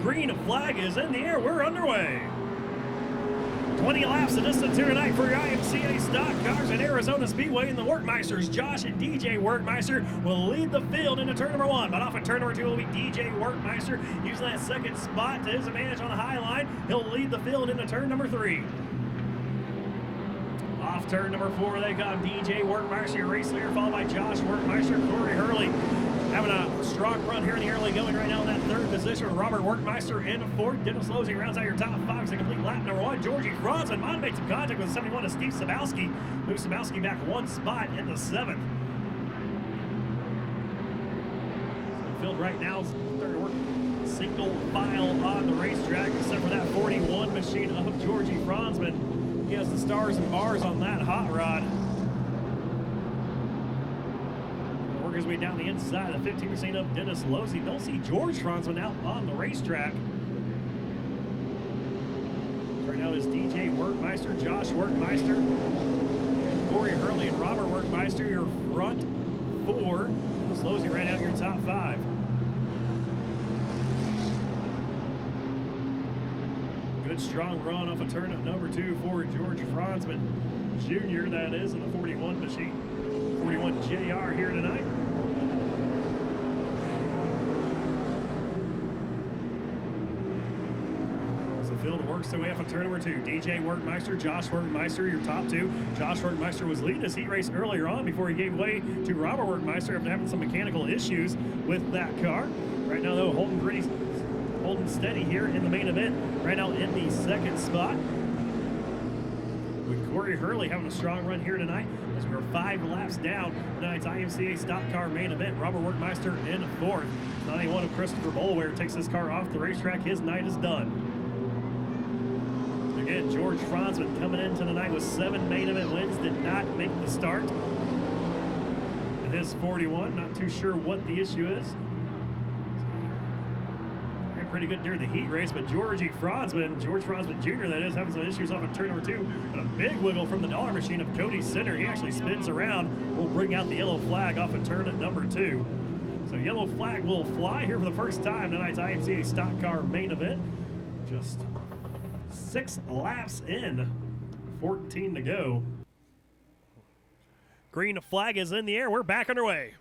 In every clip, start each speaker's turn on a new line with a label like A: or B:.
A: Green flag is in the air. We're underway. 20 laps of distance here tonight for your IMCA stock cars at Arizona Speedway, and the Workmeisters, Josh and DJ Workmeister, will lead the field into turn number 1. But off of turn number 2 will be DJ Workmeister, using that second spot to his advantage on the high line. He'll lead the field into turn number 3. Off turn number 4, they got DJ Workmeister, your race leader, followed by Josh Workmeister. Corey Hurley having a strong run here in the early going right now in that 3rd position with Robert Workmeister in 4th. Dennis Losey rounds out your top 5 to complete lap number 1. Georgie Franzman might have made some contact with 71 to Steve Sabowski. Moves Sabowski back 1 spot in the 7th. So the field right now is starting to work single file on the racetrack, except for that 41 machine of Georgie Franzman. He has the stars and bars on that hot rod. Work his way down the inside, the 15% of Dennis Losey. Don't see George Franzman out on the racetrack. Right now is DJ Workmeister, Josh Workmeister, Corey Hurley, and Robert Workmeister, your front 4. Dennis Losey right out your top 5. Good strong run off a turn at number 2 for George Franzman Jr. That is in the 41 machine. 41 JR here tonight. As the field works their way up on turn number 2. DJ Workmeister, Josh Workmeister, your top 2. Josh Workmeister was leading his heat race earlier on before he gave way to Robert Workmeister after having some mechanical issues with that car. Right now, though, holding steady here in the main event. Right now in the 2nd spot, with Corey Hurley having a strong run here tonight as we're 5 laps down tonight's IMCA stock car main event. Robert Workmeister in 4th. 91 of Christopher Boulware takes this car off the racetrack. His night is done. Again, George Franzman coming into the night with 7 main event wins, did not make the start. And his 41, not too sure what the issue is. Pretty good during the heat race, but George Franzman Jr., that is, having some issues off of turn number 2. But a big wiggle from the dollar machine of Cody Center. He actually spins around. Will bring out the yellow flag off of turn at number 2. So yellow flag will fly here for the first time tonight's IMCA stock car main event. Just 6 laps in, 14 to go. Green flag is in the air. We're back underway.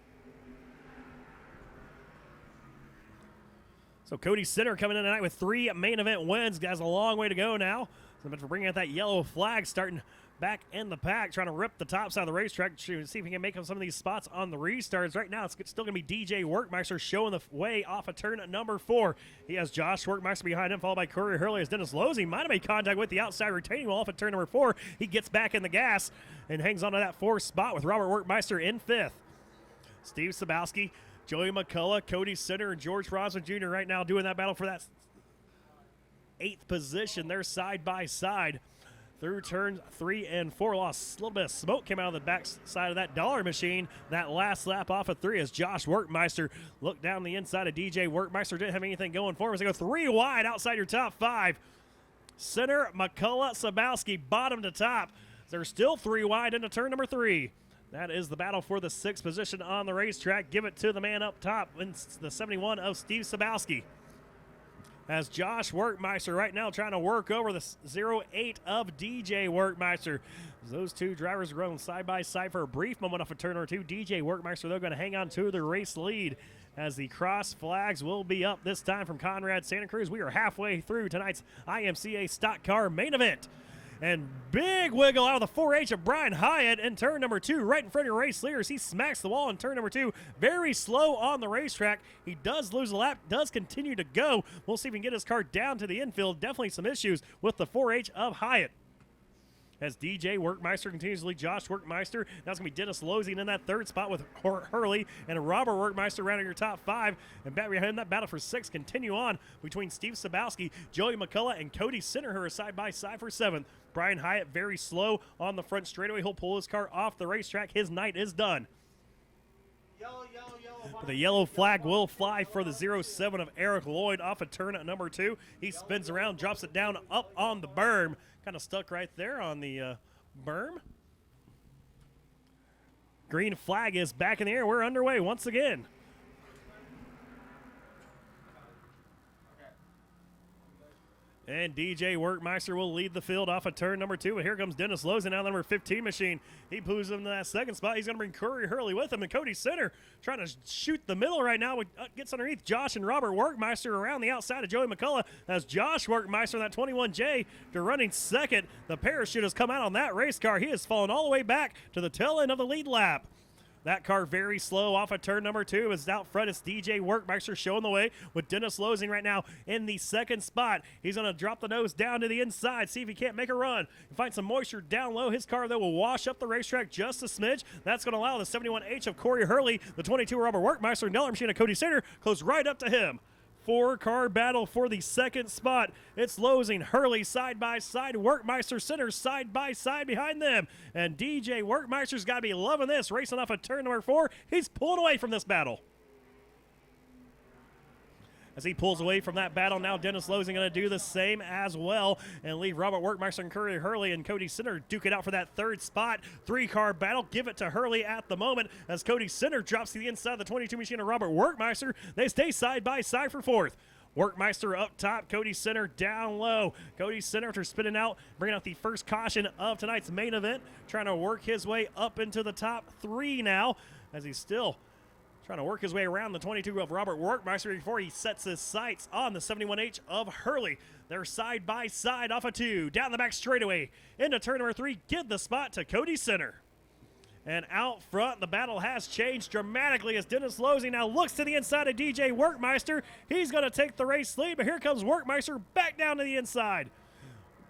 A: So Cody Center coming in tonight with 3 main event wins. Has a long way to go now. So for bringing out that yellow flag, starting back in the pack, trying to rip the top side of the racetrack to see if he can make up some of these spots on the restarts. Right now, it's still going to be DJ Workmeister showing the way off of turn number 4. He has Josh Workmeister behind him, followed by Corey Hurley as Dennis Losey might have made contact with the outside retaining wall off of turn number 4. He gets back in the gas and hangs on to that 4th spot with Robert Workmeister in 5th. Steve Sabowski, Joey McCullough, Cody Center, and George Franzman Jr. right now doing that battle for that 8th position. They're side by side through turns 3 and 4. Lost a little bit of smoke came out of the back side of that dollar machine. That last lap off of 3 as Josh Workmeister looked down the inside of DJ Workmeister. Didn't have anything going for him. So they go 3 wide outside your top 5. Center, McCullough, Sabowski, bottom to top. They're still 3 wide into turn number 3. That is the battle for the 6th position on the racetrack. Give it to the man up top in the 71 of Steve Sabowski. As Josh Workmeister right now trying to work over the 08 of DJ Workmeister. Those 2 drivers run side by side for a brief moment off of turn number 2. DJ Workmeister, they're going to hang on to the race lead as the cross flags will be up this time from Conrad Santa Cruz. We are halfway through tonight's IMCA stock car main event. And big wiggle out of the 4H of Brian Hyatt in turn number 2, right in front of your race leaders. He smacks the wall in turn number 2. Very slow on the racetrack. He does lose a lap, does continue to go. We'll see if we can get his car down to the infield. Definitely some issues with the 4H of Hyatt. As DJ Workmeister continues to lead Josh Workmeister. Now it's going to be Dennis Losey in that 3rd spot with Hurley and Robert Workmeister rounding your top 5. And back behind that battle for 6 continue on between Steve Sabowski, Joey McCullough, and Cody Center, who are side by side for 7th. Brian Hyatt very slow on the front straightaway. He'll pull his car off the racetrack. His night is done.
B: Yellow.
A: But the yellow flag will fly for the 07 of Eric Lloyd off of turn at number 2. He spins around, drops it down up on the berm. Kind of stuck right there on the berm. Green flag is back in the air. We're underway once again. And DJ Workmeister will lead the field off of turn number 2. And here comes Dennis Lozen, now the number 15 machine. He moves him to that second spot. He's going to bring Curry Hurley with him. And Cody Center trying to shoot the middle right now. Gets underneath Josh and Robert Workmeister around the outside of Joey McCullough. As Josh Workmeister, that 21J, to running second. The parachute has come out on that race car. He has fallen all the way back to the tail end of the lead lap. That car very slow off of turn number 2. As out front, it's DJ Workmeister showing the way with Dennis Losing right now in the second spot. He's going to drop the nose down to the inside, see if he can't make a run. Find some moisture down low. His car, though, will wash up the racetrack just a smidge. That's going to allow the 71H of Corey Hurley, the 22 Robert Workmeister, and Dollar Machine of Cody Center close right up to him. 4-car battle for the second spot. It's Losing, Hurley side by side, Workmeister Center side by side behind them. And DJ Workmeister's got to be loving this, racing off of turn number 4. He's pulling away from this battle. As he pulls away from that battle, now Dennis Losing going to do the same as well and leave Robert Workmeister and Curry Hurley and Cody Center duke it out for that third spot. 3-car battle. Give it to Hurley at the moment as Cody Center drops to the inside of the 22 machine of Robert Workmeister. They stay side by side for fourth. Workmeister up top, Cody Center down low. Cody Center, after spinning out, bringing out the first caution of tonight's main event, trying to work his way up into the top 3 now as he's still trying to work his way around the 22 of Robert Workmeister before he sets his sights on the 71H of Hurley. They're side by side off of 2, down the back straightaway into turn number 3. Give the spot to Cody Center. And out front, the battle has changed dramatically as Dennis Losing now looks to the inside of DJ Workmeister. He's going to take the race lead, but here comes Workmeister back down to the inside.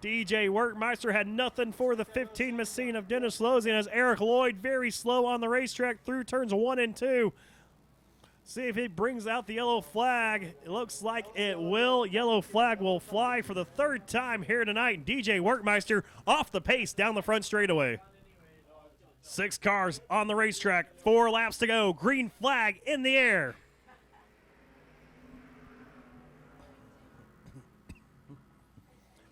A: DJ Workmeister had nothing for the 15 machine of Dennis Losing as Eric Lloyd very slow on the racetrack through turns 1 and 2. See if he brings out the yellow flag. It looks like it will. Yellow flag will fly for the third time here tonight. DJ Workmeister off the pace down the front straightaway. 6 cars on the racetrack. 4 laps to go. Green flag in the air.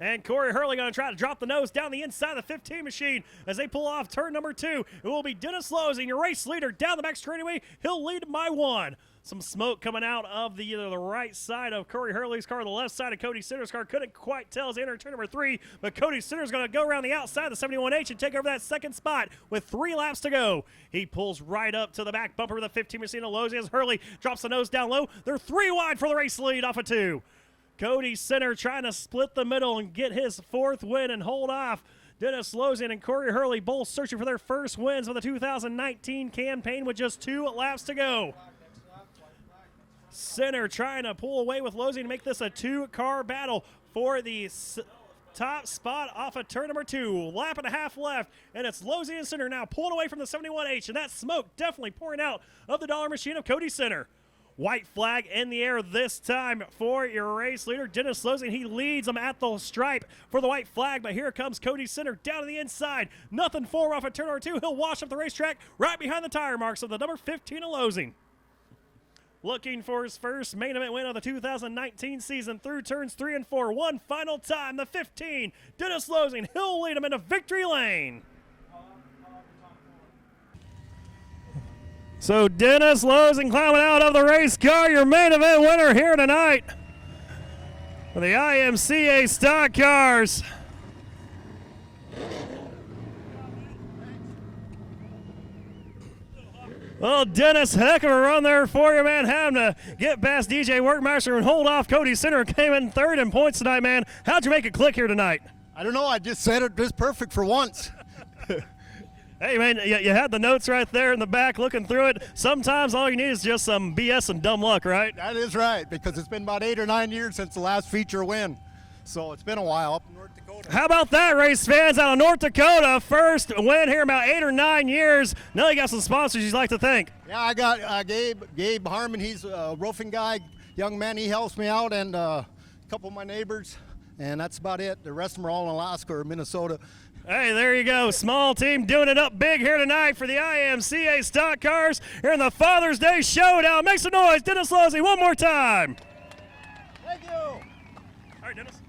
A: And Corey Hurley going to try to drop the nose down the inside of the 15 machine as they pull off turn number 2. It will be Dennis Losing, your race leader, down the back straightaway. He'll lead by 1. Some smoke coming out of either the right side of Corey Hurley's car, the left side of Cody Center's car. Couldn't quite tell as they enter turn number 3, but Cody Center's going to go around the outside of the 71H and take over that second spot with 3 laps to go. He pulls right up to the back bumper of the 15 machine of Losing as Hurley drops the nose down low. They're 3 wide for the race lead off of 2. Cody Center trying to split the middle and get his 4th win and hold off. Dennis Losing and Corey Hurley both searching for their first wins of the 2019 campaign with just 2 laps to go. Center trying to pull away with Losing to make this a 2-car battle for the top spot off of turn number 2. Lap and a half left, and it's Losing and Center now pulling away from the 71H, and that smoke definitely pouring out of the dollar machine of Cody Center. White flag in the air this time for your race leader, Dennis Losing. He leads them at the stripe for the white flag, but here comes Cody Center down to the inside. Nothing forward off of turn number 2. He'll wash up the racetrack right behind the tire marks of the number 15 of Losing. Looking for his first main event win of the 2019 season through turns 3 and 4. One final time, the 15, Dennis Losing. He'll lead him into victory lane. So Dennis Losing climbing out of the race car, your main event winner here tonight for the IMCA stock cars. Well, Dennis, heck of a run there for you, man. Having to get past DJ Workmeister and hold off Cody Center. Came in 3rd in points tonight, man. How'd you make it click here tonight?
C: I don't know. I just said it just perfect for once.
A: Hey, man, you had the notes right there in the back looking through it. Sometimes all you need is just some BS and dumb luck, right?
C: That is right, because it's been about 8 or 9 years since the last feature win. So it's been a while up in North Dakota.
A: How about that, race fans out of North Dakota? First win here in about 8 or 9 years. Now you got some sponsors you'd like to thank.
C: Yeah, I got Gabe Harmon. He's a roofing guy, young man. He helps me out, and a couple of my neighbors. And that's about it. The rest of them are all in Alaska or Minnesota.
A: Hey, there you go. Small team doing it up big here tonight for the IMCA stock cars here in the Father's Day Showdown. Make some noise, Dennis Losing, one more time.
C: Thank you.
A: All right, Dennis.